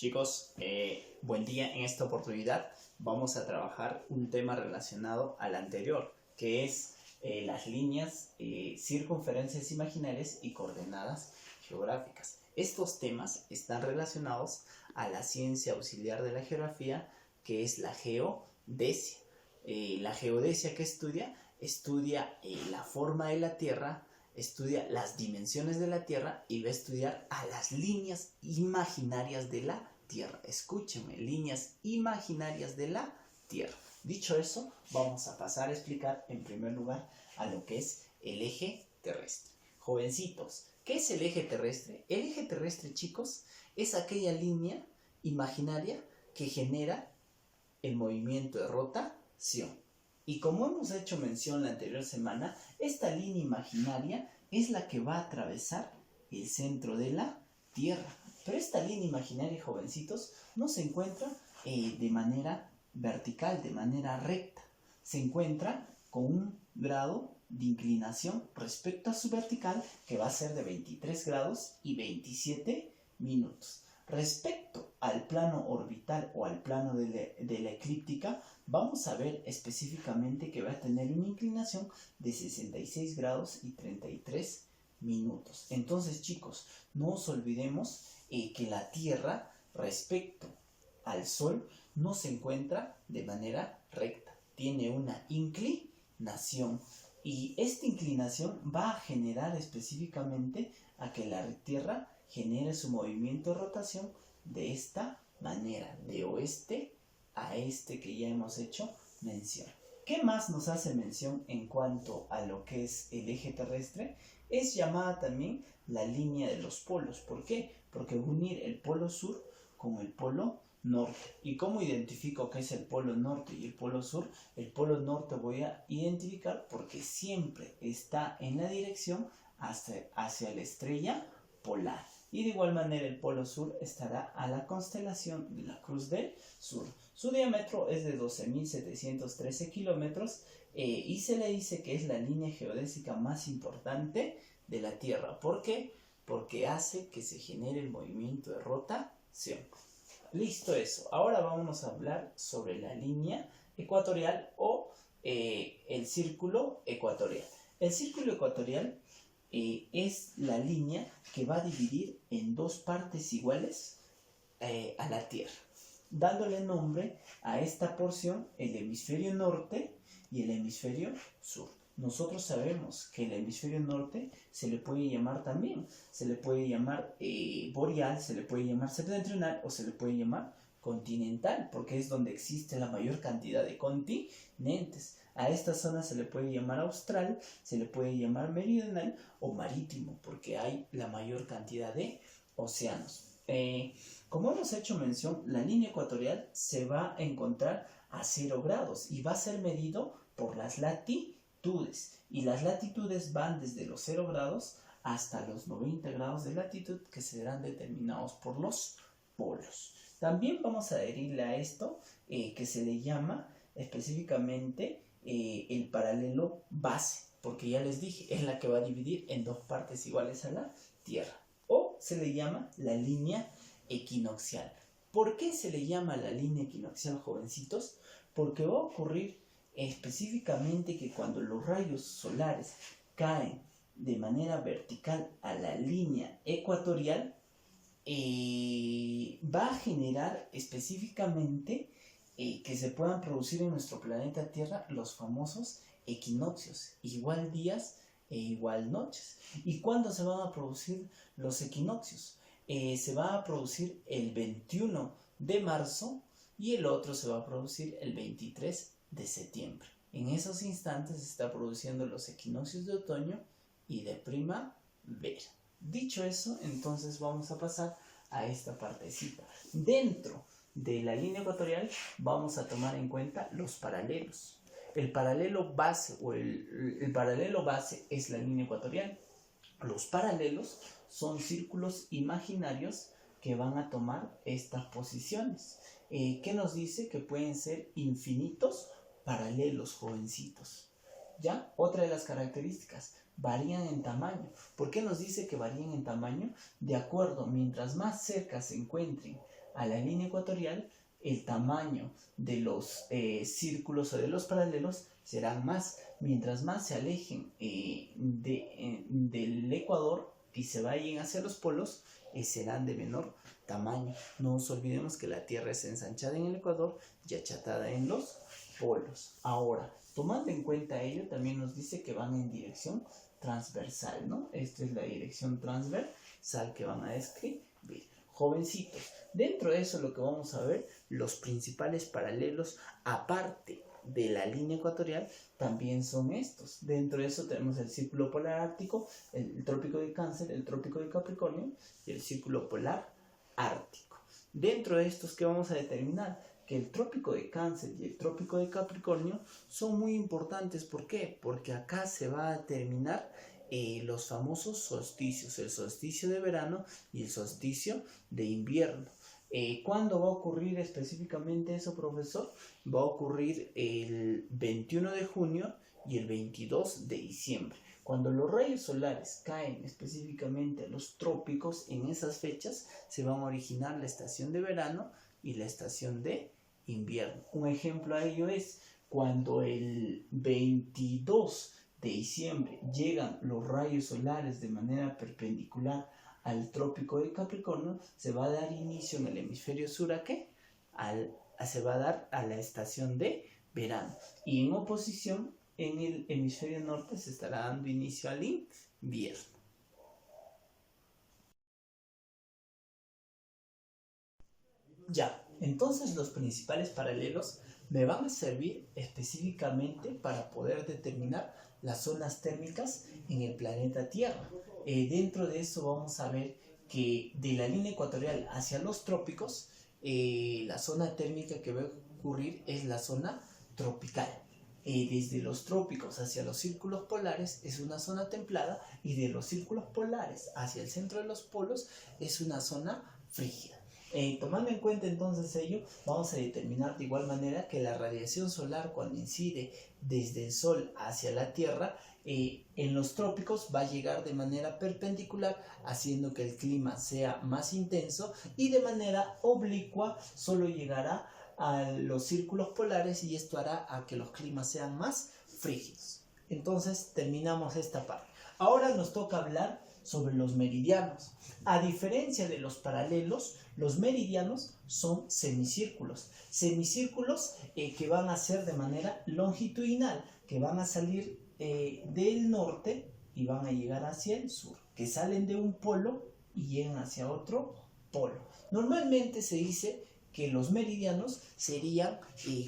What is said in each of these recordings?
Chicos, buen día. En esta oportunidad vamos a trabajar un tema relacionado al anterior, que es las líneas, circunferencias imaginarias y coordenadas geográficas. Estos temas están relacionados a la ciencia auxiliar de la geografía, que es la geodesia. La geodesia que estudia la forma de la Tierra, estudia las dimensiones de la Tierra y va a estudiar a las líneas imaginarias de la Tierra. Escúchenme, líneas imaginarias de la Tierra. Dicho eso, vamos a pasar a explicar en primer lugar a lo que es el eje terrestre. Jovencitos, ¿qué es el eje terrestre? El eje terrestre, chicos, es aquella línea imaginaria que genera el movimiento de rotación. Y como hemos hecho mención la anterior semana, esta línea imaginaria es la que va a atravesar el centro de la Tierra. Pero esta línea imaginaria, jovencitos, no se encuentra de manera vertical, de manera recta. Se encuentra con un grado de inclinación respecto a su vertical que va a ser de 23 grados y 27 minutos. Respecto al plano orbital o al plano de la eclíptica, vamos a ver específicamente que va a tener una inclinación de 66 grados y 33 minutos. Entonces, chicos, no os olvidemos que la Tierra respecto al Sol no se encuentra de manera recta. Tiene una inclinación y esta inclinación va a generar específicamente a que la Tierra genere su movimiento de rotación de esta manera, de oeste a este que ya hemos hecho mención. ¿Qué más nos hace mención en cuanto a lo que es el eje terrestre? Es llamada también la línea de los polos. ¿Por qué? Porque va a unir el polo sur con el polo norte. ¿Y cómo identifico qué es el polo norte y el polo sur? El polo norte voy a identificar porque siempre está en la dirección hacia la estrella polar. Y de igual manera el polo sur estará a la constelación de la Cruz del Sur. Su diámetro es de 12.713 kilómetros y se le dice que es la línea geodésica más importante de la Tierra. ¿Por qué? Porque hace que se genere el movimiento de rotación. Listo eso. Ahora vamos a hablar sobre la línea ecuatorial o el círculo ecuatorial. El círculo ecuatorial es la línea que va a dividir en dos partes iguales a la Tierra, dándole nombre a esta porción el hemisferio norte y el hemisferio sur. Nosotros sabemos que el hemisferio norte se le puede llamar también, se le puede llamar boreal, se le puede llamar septentrional o se le puede llamar continental, porque es donde existe la mayor cantidad de continentes. A esta zona se le puede llamar austral, se le puede llamar meridional o marítimo, porque hay la mayor cantidad de océanos. Como hemos hecho mención, la línea ecuatorial se va a encontrar a 0 grados y va a ser medido por las latitudes. Y las latitudes van desde los 0 grados hasta los 90 grados de latitud, que serán determinados por los polos. También vamos a adherirle a esto que se le llama específicamente el paralelo base, porque ya les dije, es la que va a dividir en dos partes iguales a la Tierra. O se le llama la línea equinoccial. ¿Por qué se le llama la línea equinoccial, jovencitos? Porque va a ocurrir específicamente que cuando los rayos solares caen de manera vertical a la línea ecuatorial, va a generar específicamente que se puedan producir en nuestro planeta Tierra los famosos equinoccios, igual días e igual noches. ¿Y cuándo se van a producir los equinoccios? Se va a producir el 21 de marzo y el otro se va a producir el 23 de septiembre. En esos instantes se está produciendo los equinoccios de otoño y de primavera. Dicho eso, entonces vamos a pasar a esta partecita. Dentro de la línea ecuatorial vamos a tomar en cuenta los paralelos. El paralelo base o el paralelo base es la línea ecuatorial. Los paralelos son círculos imaginarios que van a tomar estas posiciones. ¿Qué nos dice? Que pueden ser infinitos paralelos, jovencitos. ¿Ya? Otra de las características, varían en tamaño. ¿Por qué nos dice que varían en tamaño? De acuerdo, mientras más cerca se encuentren a la línea ecuatorial, el tamaño de los círculos o de los paralelos serán más. Mientras más se alejen del ecuador y se vayan hacia los polos, serán de menor tamaño. No nos olvidemos que la Tierra es ensanchada en el ecuador y achatada en los polos. Ahora, tomando en cuenta ello, también nos dice que van en dirección transversal, ¿no? Esta es la dirección transversal que van a describir. Jovencitos, dentro de eso lo que vamos a ver, los principales paralelos, aparte de la línea ecuatorial, también son estos. Dentro de eso tenemos el círculo polar ártico, el trópico de Cáncer, el trópico de Capricornio y el círculo polar ártico. Dentro de estos, ¿qué vamos a determinar? Que el trópico de Cáncer y el trópico de Capricornio son muy importantes. ¿Por qué? Porque acá se va a determinar los famosos solsticios, el solsticio de verano y el solsticio de invierno. ¿Cuándo va a ocurrir específicamente eso, profesor? Va a ocurrir el 21 de junio y el 22 de diciembre. Cuando los rayos solares caen específicamente a los trópicos, en esas fechas se van a originar la estación de verano y la estación de invierno. Un ejemplo a ello es cuando el 22 de diciembre llegan los rayos solares de manera perpendicular al trópico de Capricornio, se va a dar inicio en el hemisferio sur ¿a qué? Se va a dar a la estación de verano. Y en oposición, en el hemisferio norte se estará dando inicio al invierno. Ya, entonces los principales paralelos me van a servir específicamente para poder determinar las zonas térmicas en el planeta Tierra. Dentro de eso vamos a ver que de la línea ecuatorial hacia los trópicos, la zona térmica que va a ocurrir es la zona tropical. Desde los trópicos hacia los círculos polares es una zona templada y de los círculos polares hacia el centro de los polos es una zona frígida. Tomando en cuenta entonces ello, vamos a determinar de igual manera que la radiación solar cuando incide desde el Sol hacia la Tierra, en los trópicos va a llegar de manera perpendicular, haciendo que el clima sea más intenso, y de manera oblicua solo llegará a los círculos polares, y esto hará a que los climas sean más frígidos. Entonces terminamos esta parte. Ahora nos toca hablar sobre los meridianos. A diferencia de los paralelos, los meridianos son semicírculos. Semicírculos que van a ser de manera longitudinal, que van a salir del norte y van a llegar hacia el sur, que salen de un polo y llegan hacia otro polo. Normalmente se dice que los meridianos serían,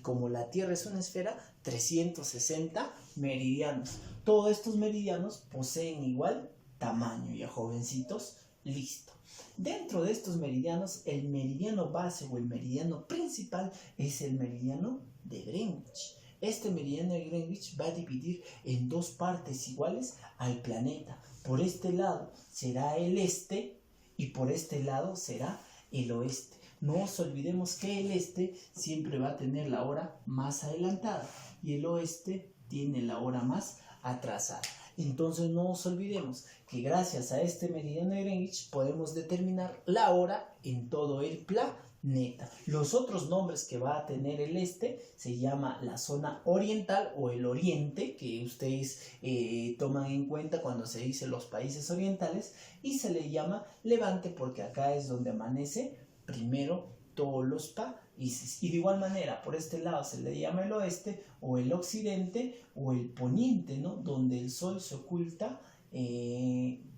como la Tierra es una esfera, 360 meridianos. Todos estos meridianos poseen igual tamaño. Ya, jovencitos, listo. Dentro de estos meridianos, el meridiano base o el meridiano principal es el meridiano de Greenwich. Este meridiano de Greenwich va a dividir en dos partes iguales al planeta. Por este lado será el este y por este lado será el oeste. No os olvidemos que el este siempre va a tener la hora más adelantada y el oeste tiene la hora más atrasada. Entonces no os olvidemos que gracias a este meridiano de Greenwich podemos determinar la hora en todo el planeta. Los otros nombres que va a tener el este se llama la zona oriental o el oriente, que ustedes toman en cuenta cuando se dice los países orientales, y se le llama levante porque acá es donde amanece primero todos los países. Y de igual manera, por este lado se le llama el oeste o el occidente o el poniente, ¿no? Donde el sol se oculta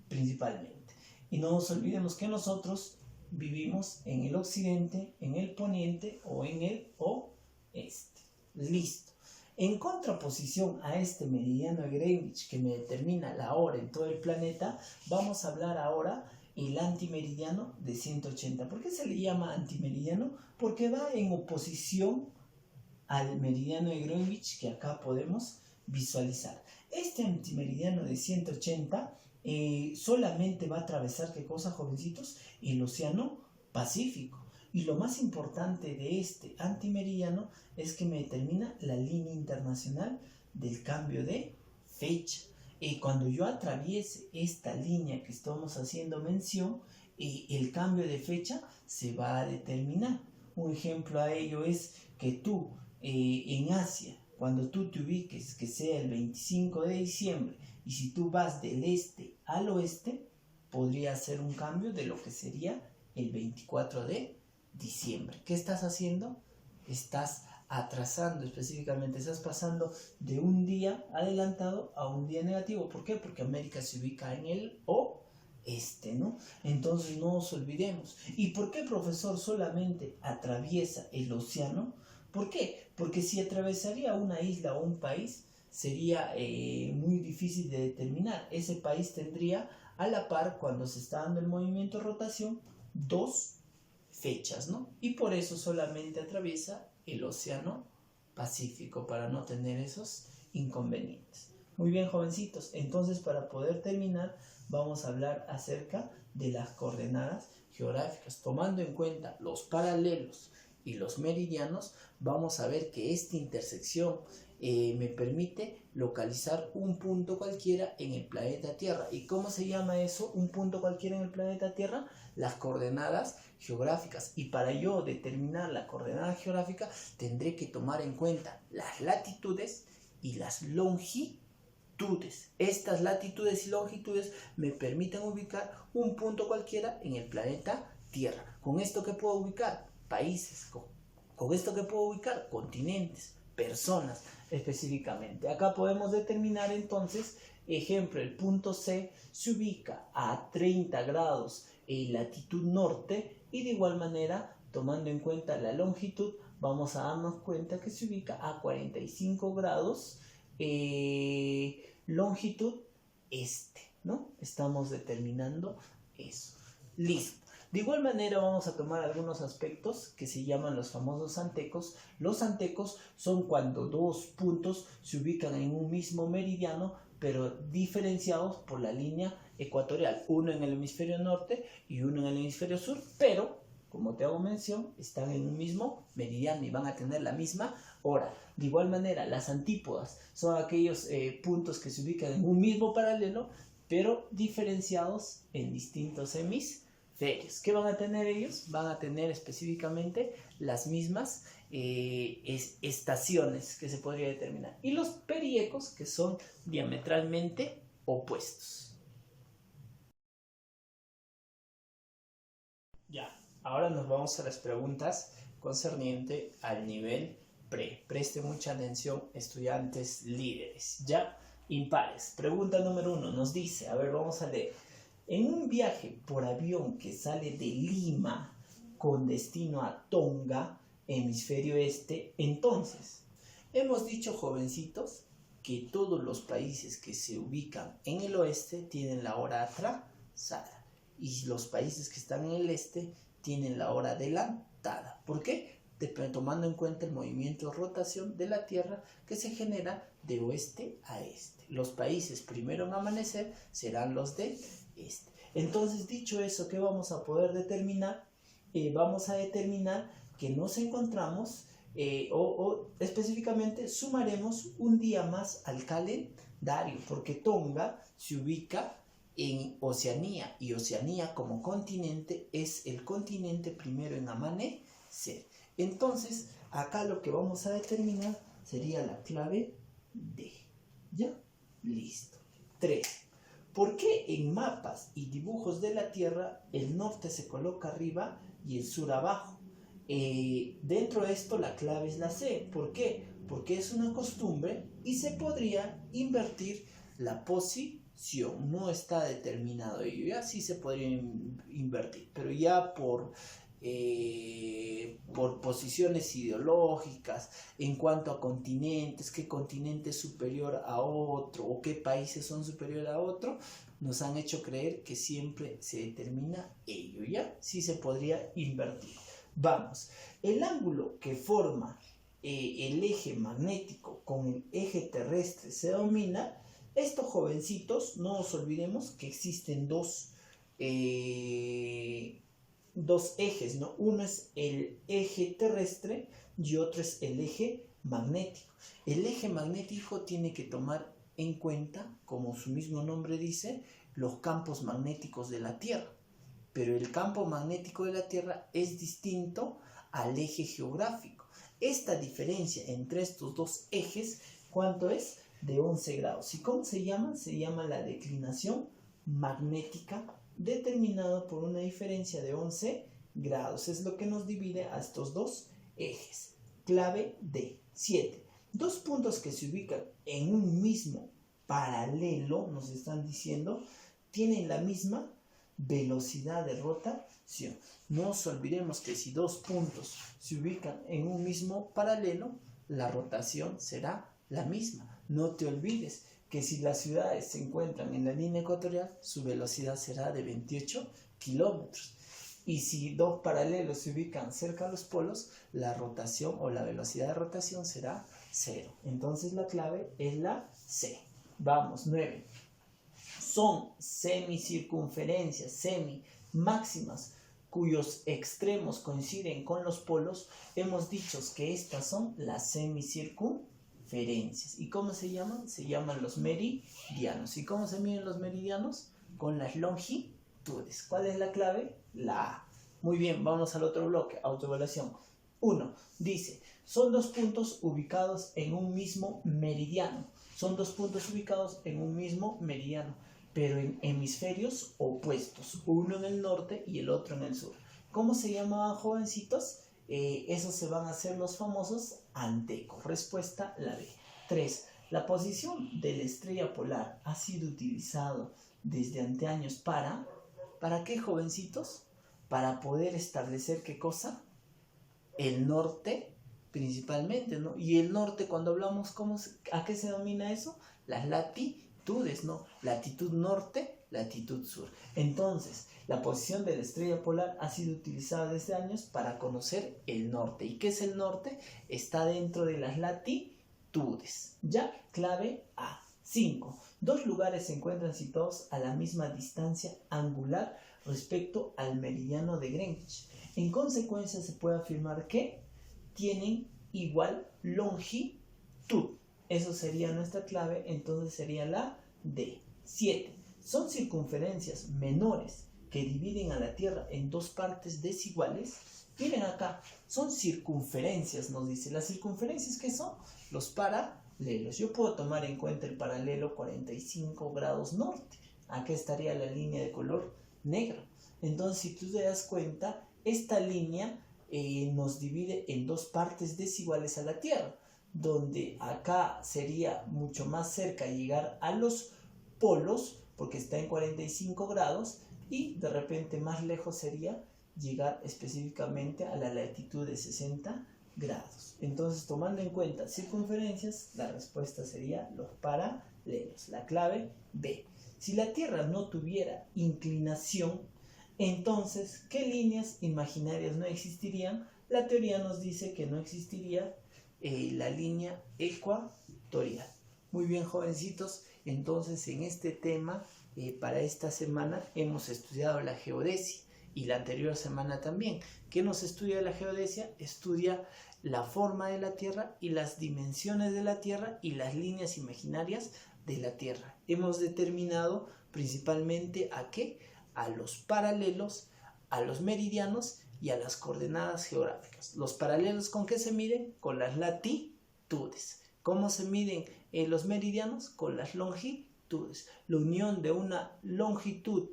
principalmente. Y no nos olvidemos que nosotros vivimos en el occidente, en el poniente o en el oeste. Listo. En contraposición a este meridiano de Greenwich que me determina la hora en todo el planeta, vamos a hablar ahora el antimeridiano de 180. ¿Por qué se le llama antimeridiano? Porque va en oposición al meridiano de Greenwich que acá podemos visualizar. Este antimeridiano de 180 solamente va a atravesar, ¿qué cosa, jovencitos? El océano Pacífico. Y lo más importante de este antimeridiano es que me determina la línea internacional del cambio de fecha. Cuando yo atraviese esta línea que estamos haciendo mención, el cambio de fecha se va a determinar. Un ejemplo a ello es que tú en Asia, cuando tú te ubiques, que sea el 25 de diciembre, y si tú vas del este al oeste, podría ser un cambio de lo que sería el 24 de diciembre. ¿Qué estás haciendo? Estás atrasando, específicamente estás pasando de un día adelantado a un día negativo. ¿Por qué? Porque América se ubica en el oeste, ¿no? Entonces no nos olvidemos. ¿Y por qué, profesor, solamente atraviesa el océano? ¿Por qué? Porque si atravesaría una isla o un país, sería muy difícil de determinar. Ese país tendría a la par, cuando se está dando el movimiento de rotación, dos fechas, ¿no? Y por eso solamente atraviesa el océano Pacífico, para no tener esos inconvenientes. Muy bien, jovencitos, entonces para poder terminar vamos a hablar acerca de las coordenadas geográficas. Tomando en cuenta los paralelos y los meridianos, vamos a ver que esta intersección me permite localizar un punto cualquiera en el planeta Tierra. ¿Y cómo se llama eso? Un punto cualquiera en el planeta Tierra, las coordenadas geográficas. Y para yo determinar la coordenada geográfica, tendré que tomar en cuenta las latitudes y las longitudes. Estas latitudes y longitudes me permiten ubicar un punto cualquiera en el planeta Tierra. ¿Con esto qué puedo ubicar? Países. ¿Con esto qué puedo ubicar? Continentes, personas específicamente. Acá podemos determinar entonces, ejemplo, el punto C se ubica a 30 grados en latitud norte, y de igual manera, tomando en cuenta la longitud, vamos a darnos cuenta que se ubica a 45 grados longitud este, ¿no? Estamos determinando eso. Listo. De igual manera vamos a tomar algunos aspectos que se llaman los famosos antecos. Los antecos son cuando dos puntos se ubican en un mismo meridiano, pero diferenciados por la línea ecuatorial, uno en el hemisferio norte y uno en el hemisferio sur, pero, como te hago mención, están en un mismo meridiano y van a tener la misma hora. De igual manera, las antípodas son aquellos puntos que se ubican en un mismo paralelo, pero diferenciados en distintos hemisferios. ¿Qué van a tener ellos? Van a tener específicamente las mismas estaciones que se podría determinar. Y los periecos, que son diametralmente opuestos. Ya, ahora nos vamos a las preguntas concerniente al nivel pre. Preste mucha atención, estudiantes líderes. Ya, impares. Pregunta número 1 nos dice, a ver, vamos a leer. En un viaje por avión que sale de Lima con destino a Tonga, hemisferio este, entonces, hemos dicho, jovencitos, que todos los países que se ubican en el oeste tienen la hora atrasada y los países que están en el este tienen la hora adelantada. ¿Por qué? Tomando en cuenta el movimiento de rotación de la Tierra que se genera de oeste a este. Los países primero en amanecer serán los de este. Entonces, dicho eso, ¿qué vamos a poder determinar? Vamos a determinar que nos encontramos o específicamente sumaremos un día más al calendario, porque Tonga se ubica en Oceanía y Oceanía como continente es el continente primero en amanecer. Entonces, acá lo que vamos a determinar sería la clave D. ¿Ya? Listo. 3. ¿Por qué en mapas y dibujos de la Tierra el norte se coloca arriba y el sur abajo? Dentro de esto la clave es la C. ¿Por qué? Porque es una costumbre y se podría invertir la posición. No está determinado ello. Ya sí se podría invertir, pero ya por posiciones ideológicas en cuanto a continentes, qué continente es superior a otro o qué países son superiores a otro, nos han hecho creer que siempre se determina ello, ¿ya? Sí se podría invertir. Vamos, el ángulo que forma el eje magnético con el eje terrestre se denomina, estos jovencitos, no nos olvidemos que existen dos ejes, ¿no? Uno es el eje terrestre y otro es el eje magnético. El eje magnético tiene que tomar en cuenta, como su mismo nombre dice, los campos magnéticos de la Tierra. pero el campo magnético de la Tierra es distinto al eje geográfico. Esta diferencia entre estos dos ejes, ¿cuánto es? De 11 grados. ¿Y cómo se llama? Se llama la declinación magnética, determinada por una diferencia de 11 grados. Es lo que nos divide a estos dos ejes. Clave D7. Dos puntos que se ubican en un mismo paralelo, nos están diciendo, tienen la misma velocidad de rotación. No nos olvidemos que si dos puntos se ubican en un mismo paralelo, la rotación será la misma. No te olvides que si las ciudades se encuentran en la línea ecuatorial, su velocidad será de 28 kilómetros. Y si dos paralelos se ubican cerca de los polos, la rotación o la velocidad de rotación será 0. Entonces la clave es la C. Vamos, 9. Son semicircunferencias, máximas, cuyos extremos coinciden con los polos. Hemos dicho que estas son las semicircunferencias. ¿Y cómo se llaman? Se llaman los meridianos. ¿Y cómo se miden los meridianos? Con las longitudes. ¿Cuál es la clave? La A. Muy bien, vamos al otro bloque, autoevaluación. 1. Dice, son dos puntos ubicados en un mismo meridiano. Son dos puntos ubicados en un mismo meridiano, pero en hemisferios opuestos, uno en el norte y el otro en el sur. ¿Cómo se llamaban, jovencitos? Esos se van a hacer los famosos antecos. Respuesta la B. 3. La posición de la estrella polar ha sido utilizado desde anteaños ¿para qué, jovencitos? Para poder establecer ¿qué cosa? El norte principalmente, ¿no? Y el norte, cuando hablamos, ¿a qué se denomina eso? Las latitudes, ¿no? Latitud norte, latitud sur. Entonces, la posición de la estrella polar ha sido utilizada desde años para conocer el norte. ¿Y qué es el norte? Está dentro de las latitudes. ¿Ya? Clave A. 5. Dos lugares se encuentran situados a la misma distancia angular respecto al meridiano de Greenwich. En consecuencia, se puede afirmar que tienen igual longitud. Eso sería nuestra clave, entonces sería la D. 7. Son circunferencias menores que dividen a la Tierra en dos partes desiguales. Miren acá, son circunferencias, nos dice. ¿Las circunferencias qué son? Los paralelos. Yo puedo tomar en cuenta el paralelo 45 grados norte. Acá estaría la línea de color negro. Entonces, si tú te das cuenta, esta línea nos divide en dos partes desiguales a la Tierra, donde acá sería mucho más cerca llegar a los polos, porque está en 45 grados, y de repente más lejos sería llegar específicamente a la latitud de 60 grados. Entonces, tomando en cuenta circunferencias, la respuesta sería los paralelos. La clave B. Si la Tierra no tuviera inclinación, entonces, ¿qué líneas imaginarias no existirían? La teoría nos dice que no existiría la línea ecuatorial. Muy bien, jovencitos, entonces en este tema, para esta semana, hemos estudiado la geodesia y la anterior semana también. ¿Qué nos estudia la geodesia? Estudia la forma de la Tierra y las dimensiones de la Tierra y las líneas imaginarias de la Tierra. Hemos determinado principalmente ¿a qué? A los paralelos, a los meridianos y a las coordenadas geográficas. Los paralelos, ¿con qué se miden? Con las latitudes. ¿Cómo se miden los meridianos? Con las longitudes. La unión de una longitud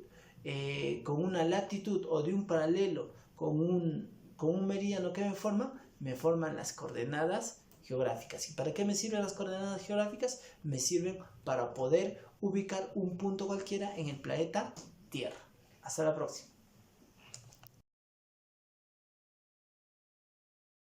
con una latitud o de un paralelo con un meridiano que me forman las coordenadas geográficas. ¿Y para qué me sirven las coordenadas geográficas? Me sirven para poder ubicar un punto cualquiera en el planeta Tierra. Hasta la próxima.